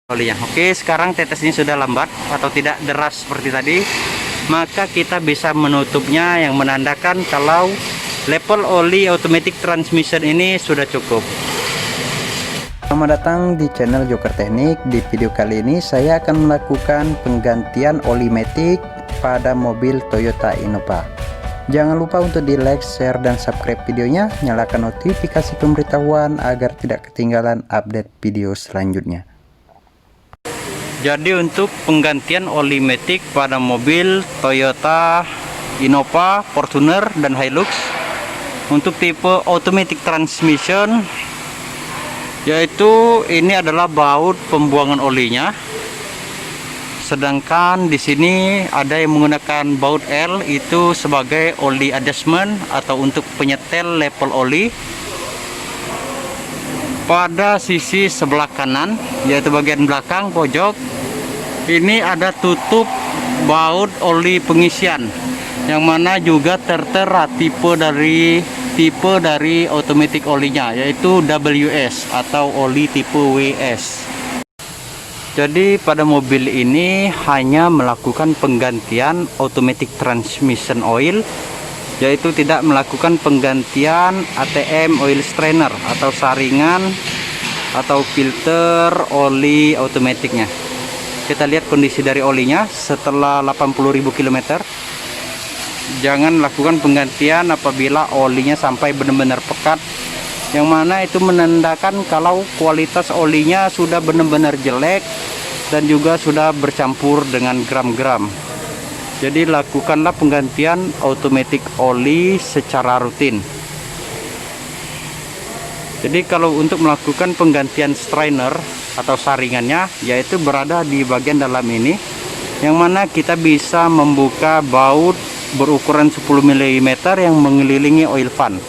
olinya. Oke, sekarang tetesnya sudah lambat atau tidak deras seperti tadi, maka kita bisa menutupnya yang menandakan kalau level oli automatic transmission ini sudah cukup. Selamat datang di channel Joker Teknik. Di video kali ini saya akan melakukan penggantian oli matic pada mobil Toyota Innova. Jangan lupa untuk di like, share, dan subscribe videonya. Nyalakan notifikasi pemberitahuan agar tidak ketinggalan update video selanjutnya. Jadi untuk penggantian oli matic pada mobil Toyota Innova, Fortuner, dan Hilux untuk tipe automatic transmission, yaitu ini adalah baut pembuangan olinya. Sedangkan di sini ada yang menggunakan baut L itu sebagai oli adjustment atau untuk penyetel level oli. Pada sisi sebelah kanan, yaitu bagian belakang pojok, ini ada tutup baut oli pengisian, yang mana juga tertera tipe dari automatic olinya, yaitu WS atau oli tipe WS. Jadi pada mobil ini hanya melakukan penggantian automatic transmission oil, yaitu tidak melakukan penggantian ATM oil strainer atau saringan atau filter oli otomatiknya. Kita lihat kondisi dari olinya setelah 80.000 km. Jangan lakukan penggantian apabila olinya sampai benar-benar pekat, yang mana itu menandakan kalau kualitas olinya sudah benar-benar jelek dan juga sudah bercampur dengan gram-gram. Jadi lakukanlah penggantian automatic oli secara rutin. Jadi kalau untuk melakukan penggantian strainer atau saringannya, yaitu berada di bagian dalam ini, yang mana kita bisa membuka baut berukuran 10 mm yang mengelilingi oil pan.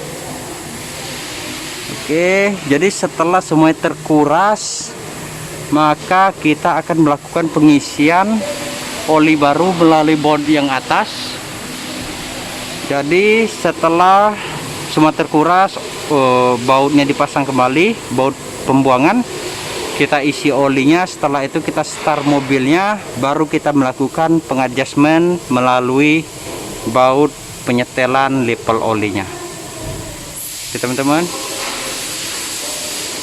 Oke, jadi setelah semuanya terkuras, maka kita akan melakukan pengisian oli baru melalui baut yang atas. Jadi setelah semua terkuras, bautnya dipasang kembali, baut pembuangan, kita isi olinya. Setelah itu kita start mobilnya, baru kita melakukan pengadjustment melalui baut penyetelan level olinya. Oke teman-teman,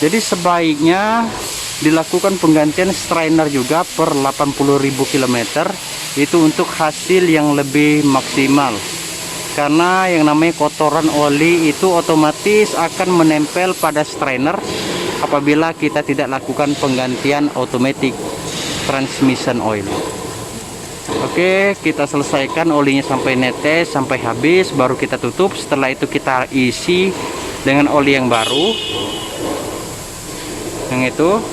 jadi sebaiknya dilakukan penggantian strainer juga per 80.000 km, itu untuk hasil yang lebih maksimal. Karena yang namanya kotoran oli itu otomatis akan menempel pada strainer apabila kita tidak lakukan penggantian automatic transmission oil. Oke, kita selesaikan olinya sampai netes, sampai habis, baru kita tutup. Setelah itu kita isi dengan oli yang baru, yang itu.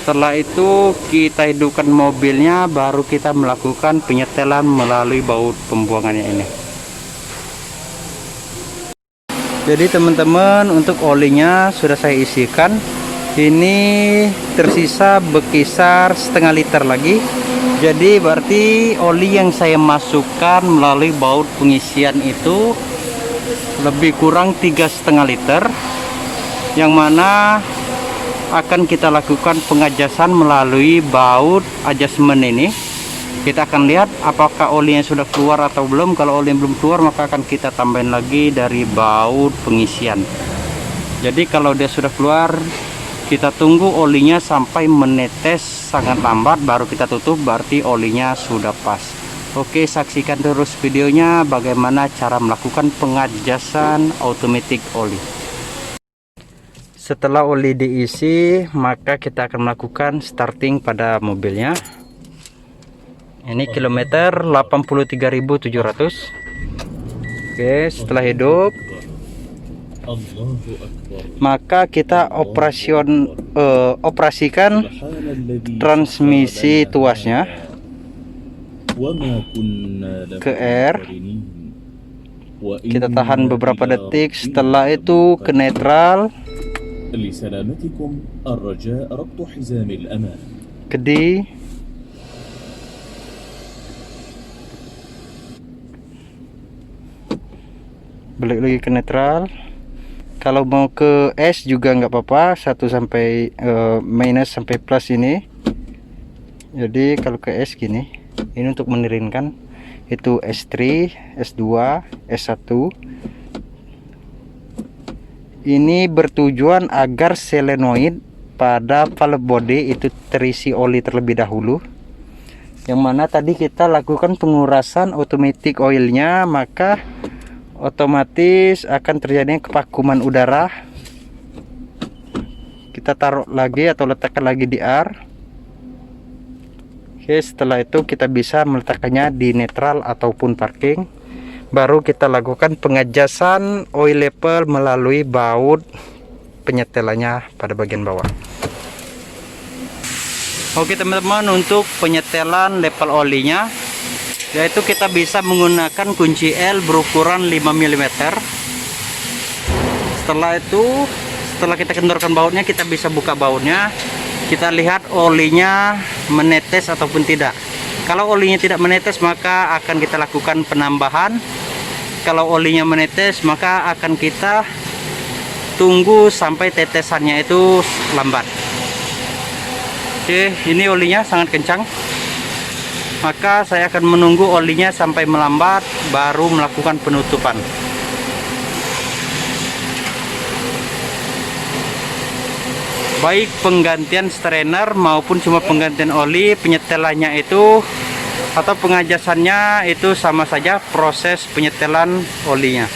Setelah itu kita hidupkan mobilnya, baru kita melakukan penyetelan melalui baut pembuangannya ini. Jadi teman-teman, untuk olinya sudah saya isikan. Ini tersisa berkisar setengah liter lagi. Jadi berarti oli yang saya masukkan melalui baut pengisian itu lebih kurang 3,5 liter, yang mana akan kita lakukan pengajasan melalui baut adjustment ini. Kita akan lihat apakah olinya sudah keluar atau belum. Kalau oli yang belum keluar, maka akan kita tambahin lagi dari baut pengisian. Jadi kalau dia sudah keluar, kita tunggu olinya sampai menetes sangat lambat, baru kita tutup, berarti olinya sudah pas. Oke, saksikan terus videonya bagaimana cara melakukan pengajasan automatic oli. Setelah oli diisi, maka kita akan melakukan starting pada mobilnya. Ini kilometer 83.700. Oke, setelah hidup, maka kita operasikan transmisi tuasnya ke R. Kita tahan beberapa detik. Setelah itu ke netral, ke D, balik lagi ke netral, Kalau mau ke S juga nggak apa-apa, 1 sampai minus sampai plus ini. Jadi kalau ke S gini, ini untuk menurunkan itu S3, S2, S1. Ini bertujuan agar solenoid pada valve body itu terisi oli terlebih dahulu. Yang mana tadi kita lakukan pengurasan automatic oilnya, maka otomatis akan terjadi kevakuman udara. Kita taruh lagi atau letakkan lagi di R. Oke, setelah itu kita bisa meletakkannya di netral ataupun parking. Baru kita lakukan pengejasan oil level melalui baut penyetelannya pada bagian bawah. Oke teman-teman, untuk penyetelan level olinya, yaitu kita bisa menggunakan kunci L berukuran 5 mm. Setelah itu, setelah kita kendorkan bautnya, kita bisa buka bautnya. Kita lihat olinya menetes ataupun tidak. Kalau olinya tidak menetes, maka akan kita lakukan penambahan. Kalau olinya menetes, maka akan kita tunggu sampai tetesannya itu lambat. Oke, ini olinya sangat kencang, maka saya akan menunggu olinya sampai melambat baru melakukan penutupan. Baik penggantian strainer maupun cuma penggantian oli, penyetelannya itu atau pengajasannya itu sama saja proses penyetelan olinya.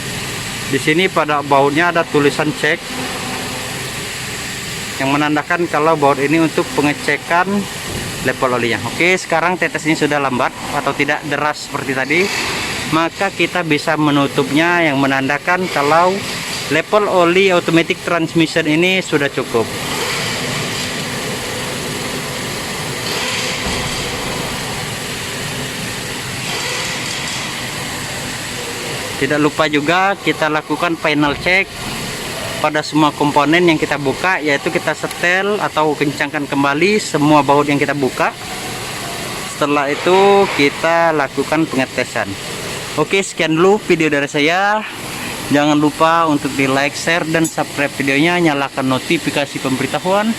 Di sini pada bautnya ada tulisan cek yang menandakan kalau baut ini untuk pengecekan level olinya. Oke, sekarang tetesnya sudah lambat atau tidak deras seperti tadi, maka kita bisa menutupnya yang menandakan kalau level oli automatic transmission ini sudah cukup. Tidak lupa juga kita lakukan final check pada semua komponen yang kita buka, yaitu kita setel atau kencangkan kembali semua baut yang kita buka. Setelah itu kita lakukan pengetesan. Oke, sekian dulu video dari saya. Jangan lupa untuk di like, share, dan subscribe videonya. Nyalakan notifikasi pemberitahuan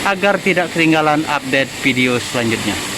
agar tidak ketinggalan update video selanjutnya.